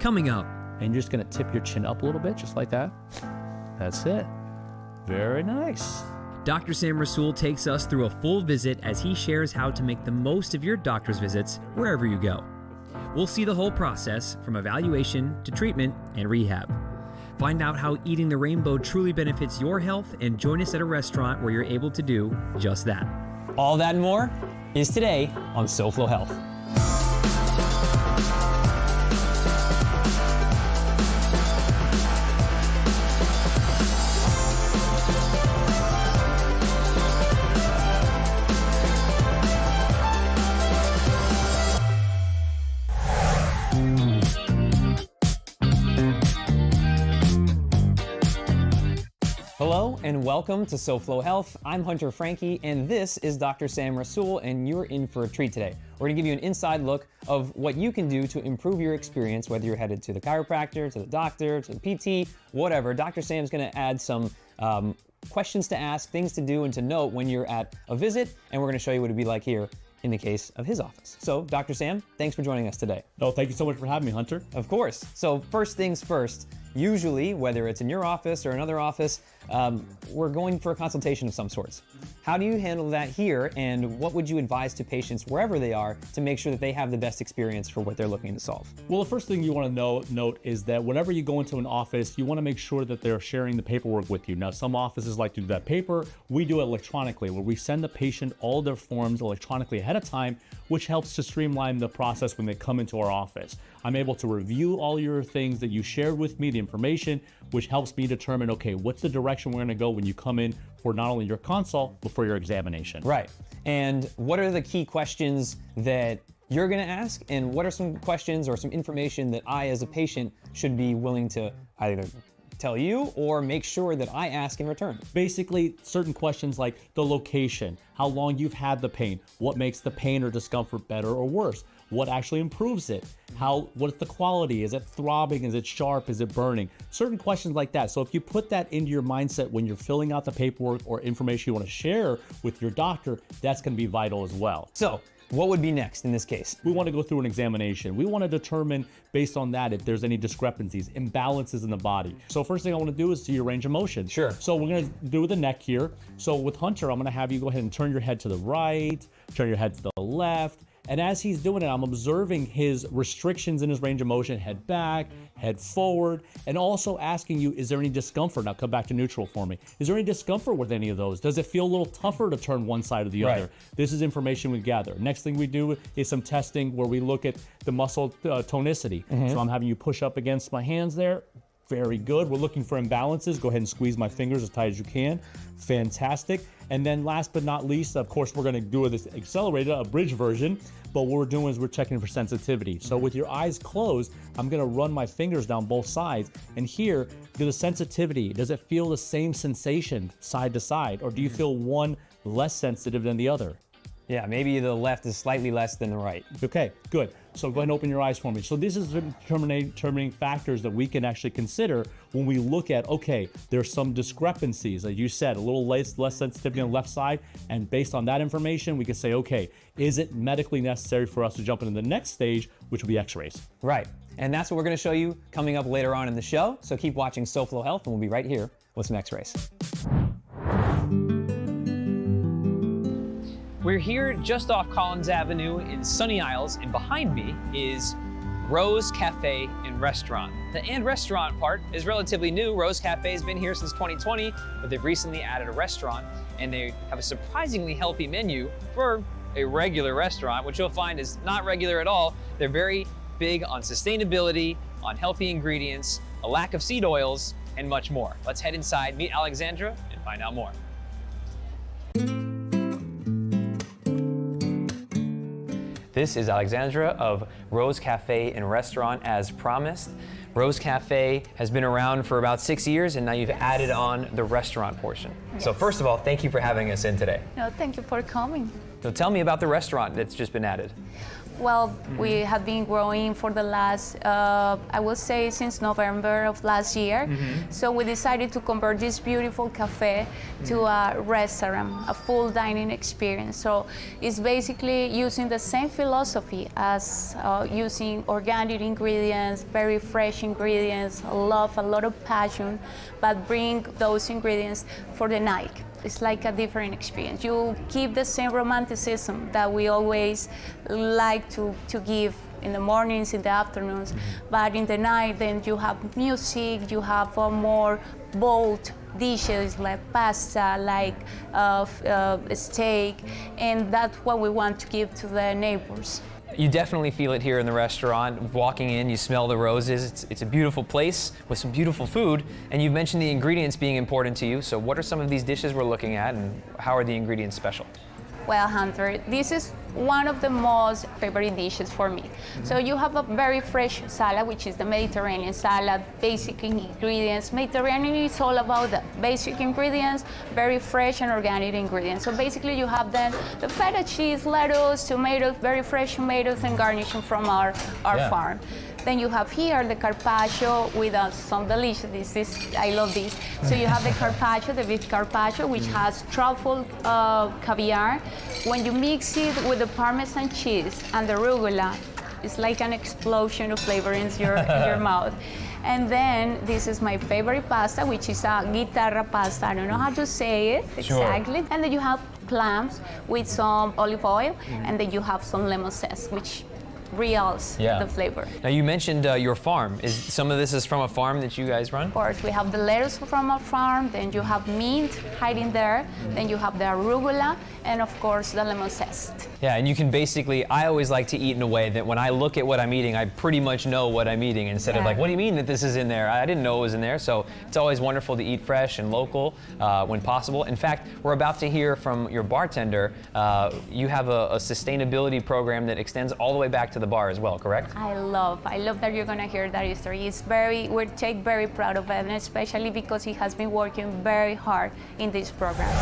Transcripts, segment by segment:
Coming up. And you're just gonna tip your chin up a little bit, just like that. That's it. Very nice. Dr. Sam Rasool takes us through a full visit as he shares how to make the most of your doctor's visits wherever you go. We'll see the whole process from evaluation to treatment and rehab. Find out how eating the rainbow truly benefits your health and join us at a restaurant where you're able to do just that. All that and more is today on SoFlo Health. Hello and welcome to SoFlo Health. I'm Hunter Franke and this is Dr. Sam Rasool and you're in for a treat today. We're gonna give you an inside look of what you can do to improve your experience, whether you're headed to the chiropractor, to the doctor, to the PT, whatever. Dr. Sam's gonna add some questions to ask, things to do and to note when you're at a visit, and we're gonna show you what it'd be like here in the case of his office. So, Dr. Sam, thanks for joining us today. Oh, thank you so much for having me, Hunter. Of course. So first things first, usually, whether it's in your office or another office, we're going for a consultation of some sorts. How do you handle that here, and what would you advise to patients wherever they are to make sure that they have the best experience for what they're looking to solve? Well, the first thing you want to note is that whenever you go into an office, you want to make sure that they're sharing the paperwork with you. Now, some offices like to do that paper. We do it electronically, where we send the patient all their forms electronically ahead of time, which helps to streamline the process when they come into our office. I'm able to review all your things that you shared with me, the information, which helps me determine, okay, what's the direction we're gonna go when you come in for not only your consult, but for your examination. Right. And what are the key questions that you're gonna ask, and what are some questions or some information that I, as a patient, should be willing to either tell you or make sure that I ask in return? Basically, Certain questions like the location, how long you've had the pain, what makes the pain or discomfort better or worse, what actually improves it, what's the quality, is it throbbing, is it sharp, is it burning, certain questions like that. So if you put that into your mindset when you're filling out the paperwork or information you want to share with your doctor, that's going to be vital as well. So what would be next in this case? We want to go through an examination. We want to determine based on that if there's any discrepancies, imbalances in the body. So first thing I want to do is see your range of motion. Sure. So we're going to do with the neck here. So with Hunter, I'm going to have you go ahead and turn your head to the right, turn your head to the left. And as he's doing it, I'm observing his restrictions in his range of motion, head back, head forward, and also asking you, is there any discomfort? Now come back to neutral for me. Is there any discomfort with any of those? Does it feel a little tougher to turn one side or the other? This is information we gather. Next thing we do is some testing where we look at the muscle tonicity. So I'm having you push up against my hands there. Very good. We're looking for imbalances. Go ahead and squeeze my fingers as tight as you can. Fantastic. And then last but not least, of course, we're going to do this accelerated, a bridge version. But what we're doing is we're checking for sensitivity. So with your eyes closed, I'm going to run my fingers down both sides. And here, the sensitivity, does it feel the same sensation side to side? Or do you feel one less sensitive than the other? Yeah, maybe the left is slightly less than the right. Okay, good. So go ahead and open your eyes for me. So this is determining factors that we can actually consider when we look at, okay, there's some discrepancies, like you said, a little less sensitivity on the left side, and based on that information, we can say, okay, is it medically necessary for us to jump into the next stage, which will be x-rays? Right, and that's what we're gonna show you coming up later on in the show, so keep watching SoFlo Health, and we'll be right here with some x-rays. We're here just off Collins Avenue in Sunny Isles, and behind me is Rose Cafe and Restaurant. The and restaurant part is relatively new. Rose Cafe has been here since 2020, but they've recently added a restaurant, and they have a surprisingly healthy menu for a regular restaurant, which you'll find is not regular at all. They're very big on sustainability, on healthy ingredients, a lack of seed oils, and much more. Let's head inside, meet Alexandra, and find out more. This is Alexandra of Rose Cafe and Restaurant, as promised. Rose Cafe has been around for about 6 years, and now you've added on the restaurant portion. Yes. So first of all, thank you for having us in today. No, thank you for coming. So tell me about the restaurant that's just been added. Well, we have been growing for the last, I will say, since November of last year. So we decided to convert this beautiful cafe to a restaurant, a full dining experience. So it's basically using the same philosophy as using organic ingredients, very fresh ingredients, love, a lot of passion, but bring those ingredients for the night. It's like a different experience. You keep the same romanticism that we always like to give in the mornings, in the afternoons, but in the night then you have music, you have more bold dishes like pasta, like steak, and that's what we want to give to the neighbors. You definitely feel it here in the restaurant. Walking in, you smell the roses. It's a beautiful place with some beautiful food. And you've mentioned the ingredients being important to you. So what are some of these dishes we're looking at, and how are the ingredients special? Well, Hunter, this is one of the most favorite dishes for me. So you have a very fresh salad, which is the Mediterranean salad, basic ingredients. Mediterranean is all about the basic ingredients, very fresh and organic ingredients. So basically you have then the feta cheese, lettuce, tomatoes, very fresh tomatoes, and garnishing from our farm. Then you have here the carpaccio with some delicious, I love this. So you have the carpaccio, the beef carpaccio, which has truffle caviar. When you mix it with the Parmesan cheese and the arugula, it's like an explosion of flavor in your mouth. And then this is my favorite pasta, which is a guitarra pasta. I don't know how to say it exactly. Sure. And then you have clams with some olive oil, and then you have some lemon zest, which reals the flavor. Now you mentioned your farm. Is some of this is from a farm that you guys run? Of course, we have the lettuce from our farm, then you have mint hiding there, then you have the arugula, and of course the lemon zest. Yeah, and you can basically, I always like to eat in a way that when I look at what I'm eating, I pretty much know what I'm eating instead of like, what do you mean that this is in there? I didn't know it was in there. So it's always wonderful to eat fresh and local when possible. In fact, we're about to hear from your bartender. You have a sustainability program that extends all the way back to the bar as well, correct? I love that you're gonna hear that story. We're very proud of it, and especially because he has been working very hard in this program.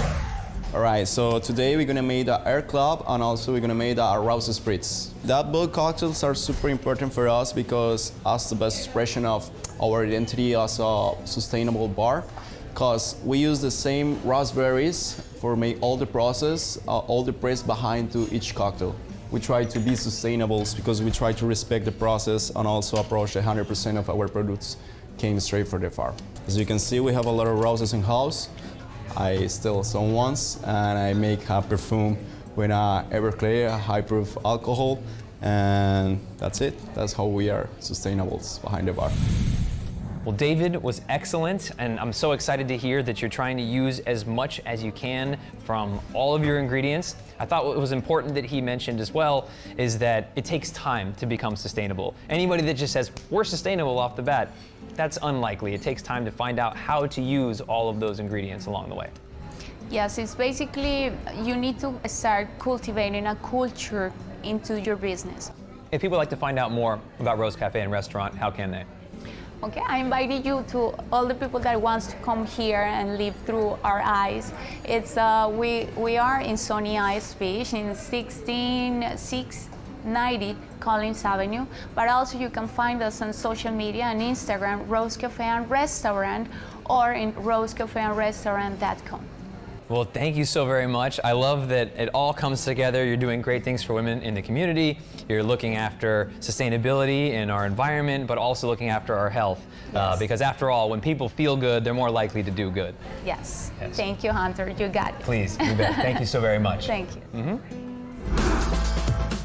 All right, so today we're gonna make the Air Club, and also we're gonna make the Rose Spritz. That bulk cocktails are super important for us because as the best expression of our identity as a sustainable bar, because we use the same raspberries for make all the process, all the press behind to each cocktail. We try to be sustainable because we try to respect the process and also approach 100% of our products came straight from the farm. As you can see, we have a lot of roses in house. I still some ones, and I make a perfume with Everclear, high-proof alcohol, and that's it. That's how we are sustainables behind the bar. Well, David was excellent, and I'm so excited to hear that you're trying to use as much as you can from all of your ingredients. I thought what was important that he mentioned as well is that it takes time to become sustainable. Anybody that just says, we're sustainable off the bat, that's unlikely. It takes time to find out how to use all of those ingredients along the way. Yes, it's basically, you need to start cultivating a culture into your business. If people would like to find out more about Rose Cafe and Restaurant, how can they? Okay, I invited you to all the people that wants to come here and live through our eyes. It's we are in Sunny Isles Beach in 16690 Collins Avenue, but also you can find us on social media and Instagram, Rose Cafe and Restaurant, or in rosecafeandrestaurant.com. Well, thank you so very much. I love that it all comes together. You're doing great things for women in the community. You're looking after sustainability in our environment, but also looking after our health. Yes. Because after all, when people feel good, they're more likely to do good. Yes. Thank you, Hunter. You got it. Please, you bet. Thank you so very much. Thank you.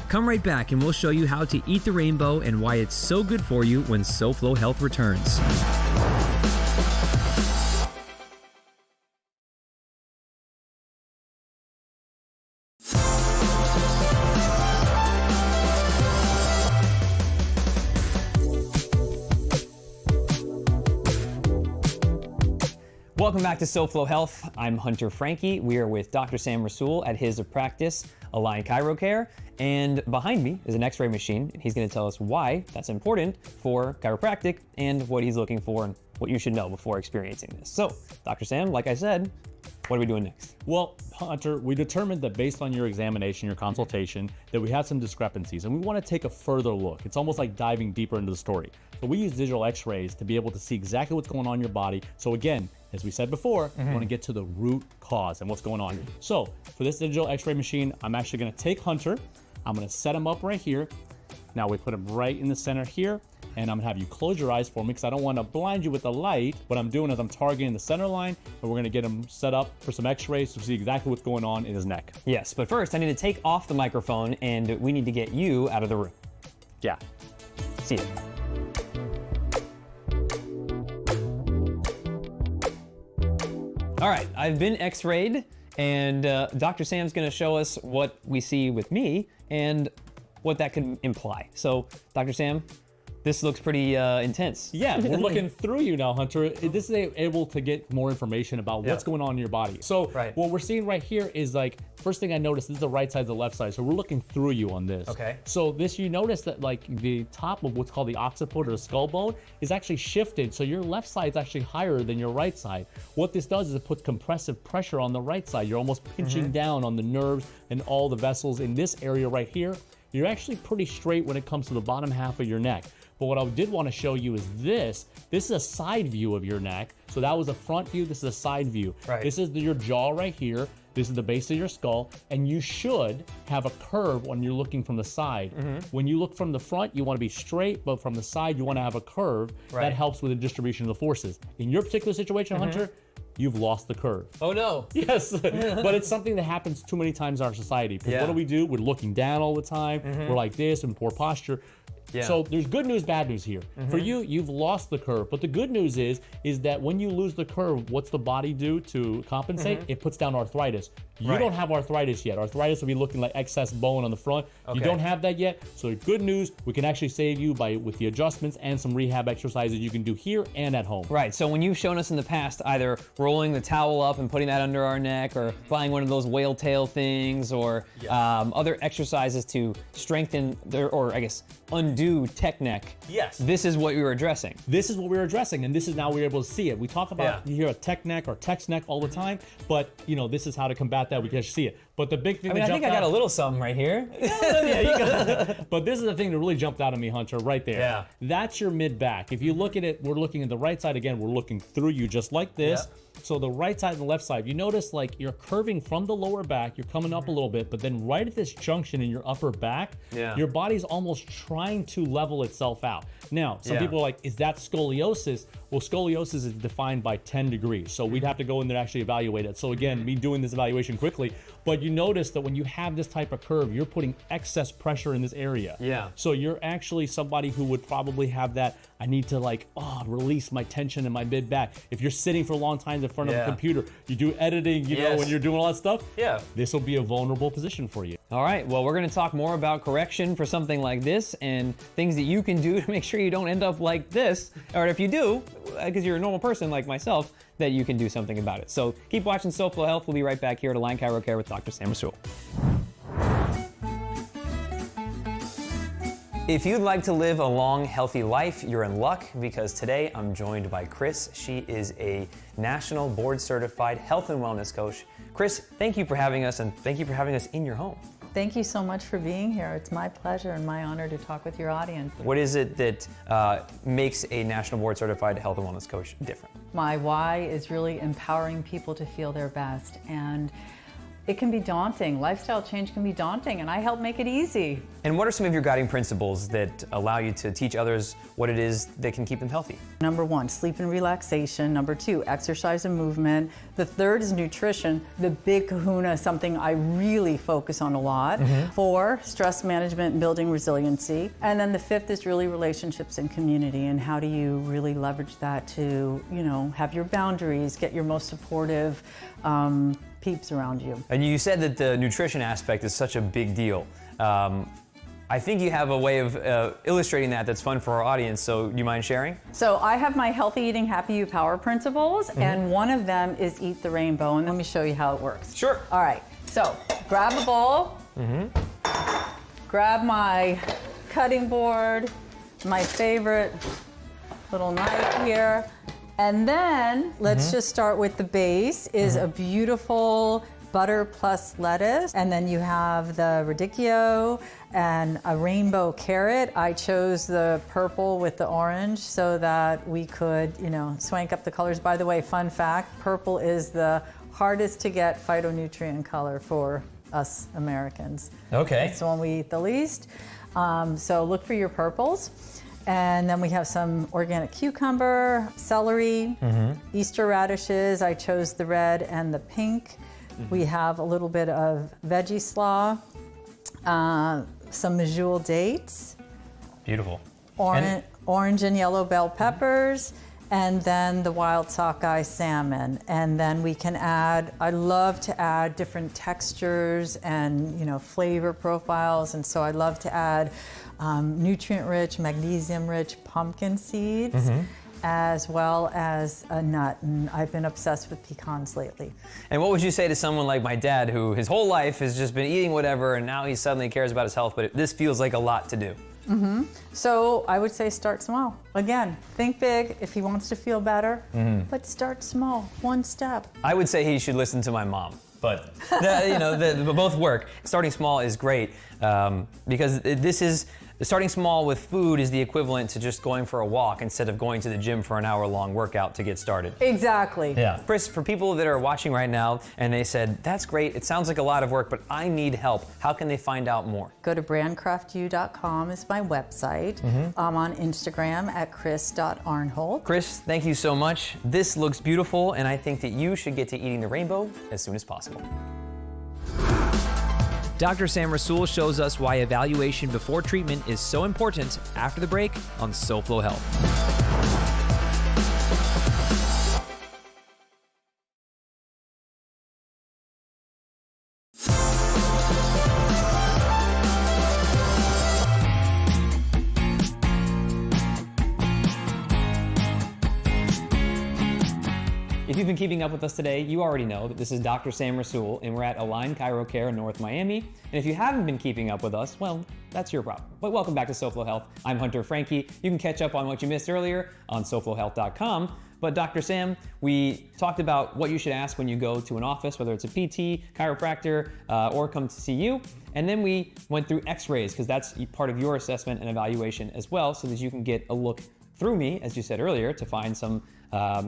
Come right back and we'll show you how to eat the rainbow and why it's so good for you when SoFlo Health returns. Welcome back to SoFlo Health. I'm Hunter Frankie. We are with Dr. Sam Rasool at his practice, Align Chirocare. And behind me is an x-ray machine. He's going to tell us why that's important for chiropractic and what he's looking for and what you should know before experiencing this. So, Dr. Sam, like I said, What are we doing next? Well, Hunter, we determined that based on your examination, your consultation, that we had some discrepancies, and we want to take a further look. It's almost like diving deeper into the story. So we use digital x-rays to be able to see exactly what's going on in your body. So again, as we said before, we want to get to the root cause and what's going on. So for this digital x-ray machine, I'm actually going to take Hunter, I'm going to set him up right here. Now we put him right in the center here, and I'm gonna have you close your eyes for me because I don't want to blind you with the light. What I'm doing is I'm targeting the center line, and we're gonna get him set up for some x-rays to see exactly what's going on in his neck. Yes, but first I need to take off the microphone and we need to get you out of the room. Yeah. See you. All right, I've been x-rayed, and Dr. Sam's gonna show us what we see with me and what that could imply. So, Dr. Sam, this looks pretty intense. Yeah, we're looking through you now, Hunter. This is able to get more information about what's going on in your body. So what we're seeing right here is like, first thing I noticed, this is the right side, the left side. So we're looking through you on this. Okay. So you notice that like the top of what's called the occiput or the skull bone is actually shifted. So your left side is actually higher than your right side. What this does is it puts compressive pressure on the right side. You're almost pinching down on the nerves and all the vessels in this area right here. You're actually pretty straight when it comes to the bottom half of your neck. But what I did want to show you is this. This is a side view of your neck. So that was a front view, this is a side view. Right. This is your jaw right here. This is the base of your skull, and you should have a curve when you're looking from the side. When you look from the front, you want to be straight, but from the side, you want to have a curve. That helps with the distribution of the forces. In your particular situation, Hunter, you've lost the curve. Oh no. Yes, but it's something that happens too many times in our society. Because what do? We're looking down all the time. We're like this, in poor posture. So there's good news, bad news here. For you, you've lost the curve. But the good news is that when you lose the curve, what's the body do to compensate? It puts down arthritis. You don't have arthritis yet. Arthritis will be looking like excess bone on the front. You don't have that yet. So good news, we can actually save you with the adjustments and some rehab exercises you can do here and at home. Right, so when you've shown us in the past either rolling the towel up and putting that under our neck, or flying one of those whale tail things, or other exercises to strengthen, or I guess undo tech neck. Yes. This is what we were addressing. This is what we were addressing, and this is now we're able to see it. We talk about, you hear a tech neck or text neck all the time, but this is how to combat that. We can actually see it. But the big thing I think I got a little something right here. But this is the thing that really jumped out at me, Hunter, right there. Yeah. That's your mid-back. If you look at it, we're looking at the right side again, we're looking through you just like this. So the right side and the left side, you notice like you're curving from the lower back, you're coming up a little bit, but then right at this junction in your upper back, your body's almost trying to level itself out. Now, some people are like, is that scoliosis? Well, scoliosis is defined by 10 degrees. So we'd have to go in there and actually evaluate it. So again, me doing this evaluation quickly, but you notice that when you have this type of curve, you're putting excess pressure in this area. So you're actually somebody who would probably have that, I need to release my tension in my mid back. If you're sitting for a long time in front of a computer, you do editing, you know, when you're doing all that stuff, this will be a vulnerable position for you. All right, well, we're gonna talk more about correction for something like this and things that you can do to make sure you don't end up like this, or if you do, because you're a normal person like myself, that you can do something about it. So keep watching SoFlo Health. We'll be right back here at Align Chiro Care with Dr. Sam Rasool. If you'd like to live a long, healthy life, you're in luck, because today I'm joined by Chris. She is a national board-certified health and wellness coach. Chris, thank you for having us, and thank you for having us in your home. Thank you so much for being here. It's my pleasure and my honor to talk with your audience. What is it that makes a national board-certified health and wellness coach different? My why is really empowering people to feel their best, and it can be daunting. Lifestyle change can be daunting, and I help make it easy. And what are some of your guiding principles that allow you to teach others what it is that can keep them healthy? Number 1, sleep and relaxation. Number 2, exercise and movement. The 3rd is nutrition. The big kahuna, something I really focus on a lot. 4, stress management and building resiliency. And then the 5th is really relationships and community, and how do you really leverage that to, have your boundaries, get your most supportive peeps around you. And you said that the nutrition aspect is such a big deal. I think you have a way of illustrating that's fun for our audience, so do you mind sharing? So I have my Healthy Eating, Happy You Power principles, and one of them is eat the rainbow, and let me show you how it works. Sure. All right, so grab a bowl, grab my cutting board, my favorite little knife here, And then let's just start with the base is a beautiful butter plus lettuce. And then you have the radicchio and a rainbow carrot. I chose the purple with the orange so that we could, swank up the colors. By the way, fun fact, purple is the hardest to get phytonutrient color for us Americans. Okay. It's the one we eat the least. So look for your purples. And then we have some organic cucumber, celery, Easter radishes. I chose the red and the pink. We have a little bit of veggie slaw, some medjool dates. Beautiful. Orange and yellow bell peppers, and then the wild sockeye salmon. And then we can add, I love to add different textures and flavor profiles. And so I love to add nutrient-rich, magnesium-rich pumpkin seeds, as well as a nut. And I've been obsessed with pecans lately. And what would you say to someone like my dad, who his whole life has just been eating whatever, and now he suddenly cares about his health, but this feels like a lot to do? So I would say start small. Again, think big if he wants to feel better, but start small, one step. I would say he should listen to my mom, but both work. Starting small is great because starting small with food is the equivalent to just going for a walk instead of going to the gym for an hour-long workout to get started. Exactly. Yeah. Chris, for people that are watching right now and they said, that's great, it sounds like a lot of work, but I need help, how can they find out more? Go to brandcraftyou.com is my website. I'm on Instagram at chris.arnhold. Chris, thank you so much. This looks beautiful, and I think that you should get to eating the rainbow as soon as possible. Dr. Sam Rasool shows us why evaluation before treatment is so important after the break on SoFlo Health. If you've been keeping up with us today, you already know that this is Dr. Sam Rasool, and we're at Align Chiro Care in North Miami. And if you haven't been keeping up with us, well, that's your problem. But welcome back to SoFlo Health. I'm Hunter Frankie. You can catch up on what you missed earlier on SoFloHealth.com. But Dr. Sam, we talked about what you should ask when you go to an office, whether it's a PT, chiropractor, or come to see you. And then we went through x-rays, because that's part of your assessment and evaluation as well, so that you can get a look through me, as you said earlier, to find some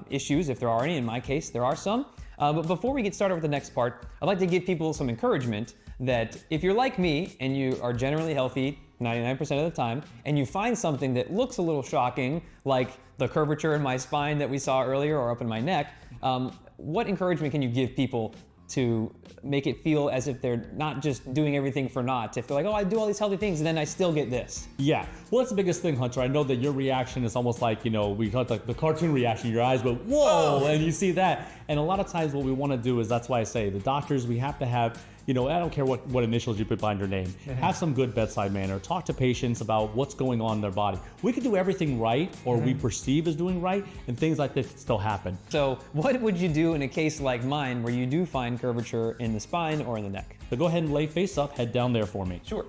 issues, if there are any. In my case, there are some. But before we get started with the next part, I'd like to give people some encouragement that if you're like me and you are generally healthy 99% of the time, and you find something that looks a little shocking, like the curvature in my spine that we saw earlier or up in my neck, what encouragement can you give people to make it feel as if they're not just doing everything for naught? If they're like, oh, I do all these healthy things and then I still get this. Yeah, well, that's the biggest thing, Hunter. I know that your reaction is almost like, we call it the cartoon reaction. Your eyes go, whoa, and you see that. And a lot of times what we want to do is, that's why I say the doctors, we have to have, I don't care what initials you put behind your name. Have some good bedside manner. Talk to patients about what's going on in their body. We could do everything right, or we perceive as doing right, and things like this still happen. So what would you do in a case like mine where you do find curvature in the spine or in the neck? So go ahead and lay face up, head down there for me. Sure.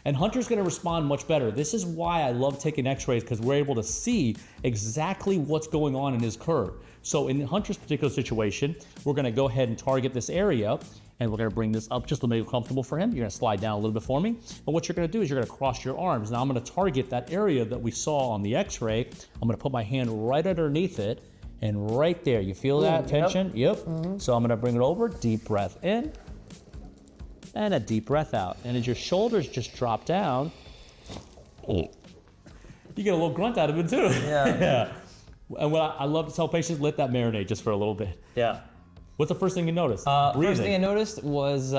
And Hunter's gonna respond much better. This is why I love taking x-rays, because we're able to see exactly what's going on in his curve. So in Hunter's particular situation, we're gonna go ahead and target this area, and we're gonna bring this up just to make it comfortable for him. You're gonna slide down a little bit for me. But what you're gonna do is you're gonna cross your arms. Now I'm gonna target that area that we saw on the x-ray. I'm gonna put my hand right underneath it, and right there, you feel that tension? Yep. So I'm gonna bring it over, deep breath in, and a deep breath out. And as your shoulders just drop down, you get a little grunt out of it too. Yeah. And what I love to tell patients, let that marinate just for a little bit. Yeah. What's the first thing you noticed? First thing I noticed was,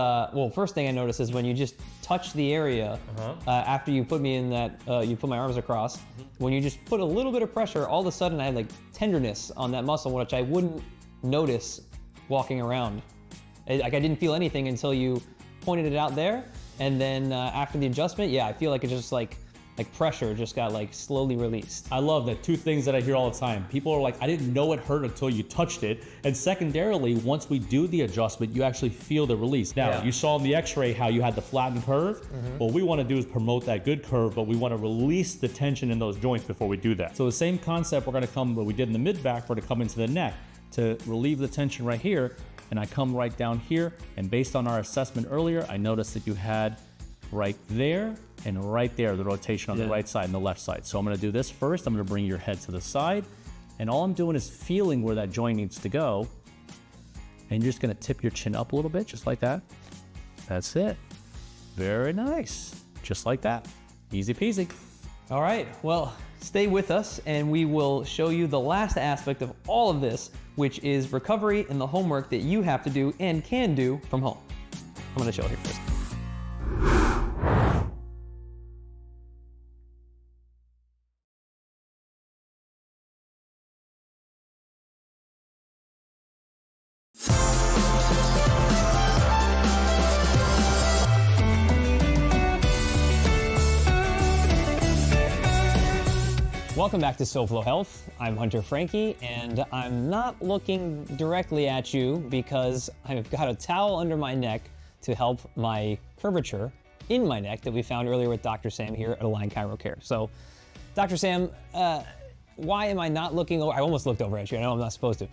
first thing I noticed is when you just touch the area after you put me in that, you put my arms across, when you just put a little bit of pressure, all of a sudden I had like tenderness on that muscle, which I wouldn't notice walking around. Like I didn't feel anything until you pointed it out there. And then after the adjustment, yeah, I feel like it's just like, like pressure just got like slowly released. I love that. Two things that I hear all the time. People are like, I didn't know it hurt until you touched it. And secondarily, once we do the adjustment, you actually feel the release. Now, you saw in the x-ray how you had the flattened curve. What we want to do is promote that good curve, but we want to release the tension in those joints before we do that. So the same concept, we're going to come, what we did in the mid-back, we're going to come into the neck to relieve the tension right here. And I come right down here, and based on our assessment earlier, I noticed that you had right there and right there, the rotation on the right side and the left side. So I'm gonna do this first. I'm gonna bring your head to the side, and all I'm doing is feeling where that joint needs to go. And you're just gonna tip your chin up a little bit, just like that. That's it. Very nice. Just like that. Easy peasy. All right, well, stay with us and we will show you the last aspect of all of this, which is recovery and the homework that you have to do and can do from home. I'm gonna show it here first. Welcome back to SoFlo Health. I'm Hunter Frankie, and I'm not looking directly at you because I've got a towel under my neck to help my curvature in my neck that we found earlier with Dr. Sam here at Align Chiro Care. So, Dr. Sam, why am I not looking over? I almost looked over at you. I know I'm not supposed to.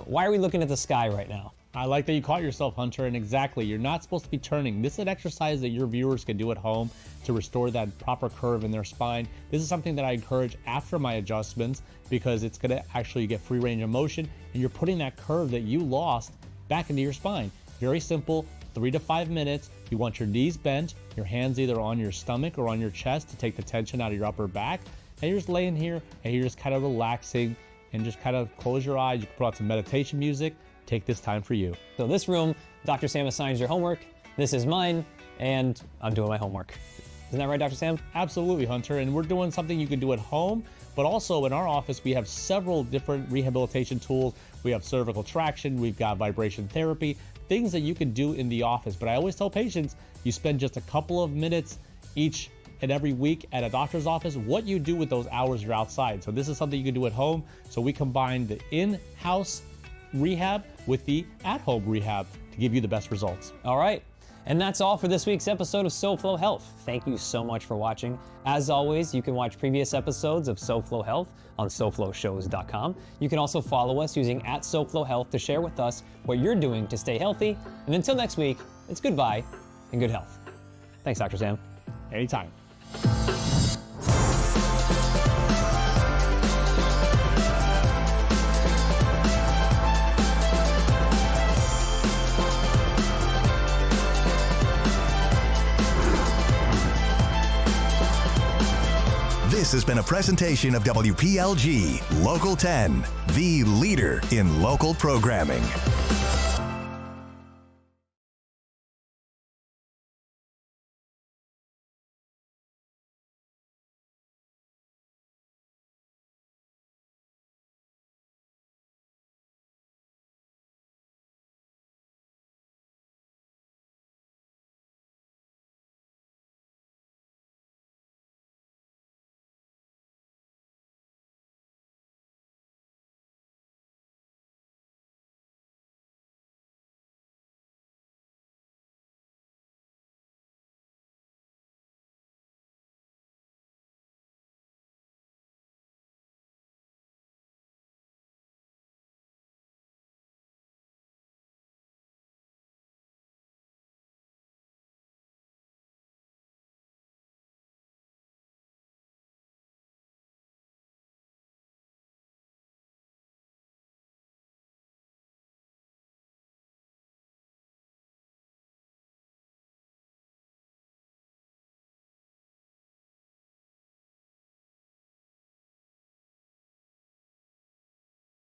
Why are we looking at the sky right now? I like that you caught yourself, Hunter, and exactly, you're not supposed to be turning. This is an exercise that your viewers can do at home to restore that proper curve in their spine. This is something that I encourage after my adjustments because it's gonna actually get free range of motion and you're putting that curve that you lost back into your spine. Very simple, 3 to 5 minutes. You want your knees bent, your hands either on your stomach or on your chest to take the tension out of your upper back. And you're just laying here and you're just kind of relaxing and just kind of close your eyes. You can put on some meditation music. Take this time for you. So this room, Dr. Sam assigns your homework. This is mine, and I'm doing my homework. Isn't that right, Dr. Sam? Absolutely, Hunter. And we're doing something you can do at home, but also in our office, we have several different rehabilitation tools. We have cervical traction, we've got vibration therapy, things that you can do in the office. But I always tell patients, you spend just a couple of minutes each and every week at a doctor's office, what you do with those hours you're outside. So this is something you can do at home. So we combine the in-house rehab with the at-home rehab to give you the best results. All right. And that's all for this week's episode of SoFlo Health. Thank you so much for watching. As always, you can watch previous episodes of SoFlo Health on SoFloShows.com. You can also follow us using @SoFlo Health to share with us what you're doing to stay healthy. And until next week, it's goodbye and good health. Thanks, Dr. Sam. Anytime. This has been a presentation of WPLG Local 10, the leader in local programming.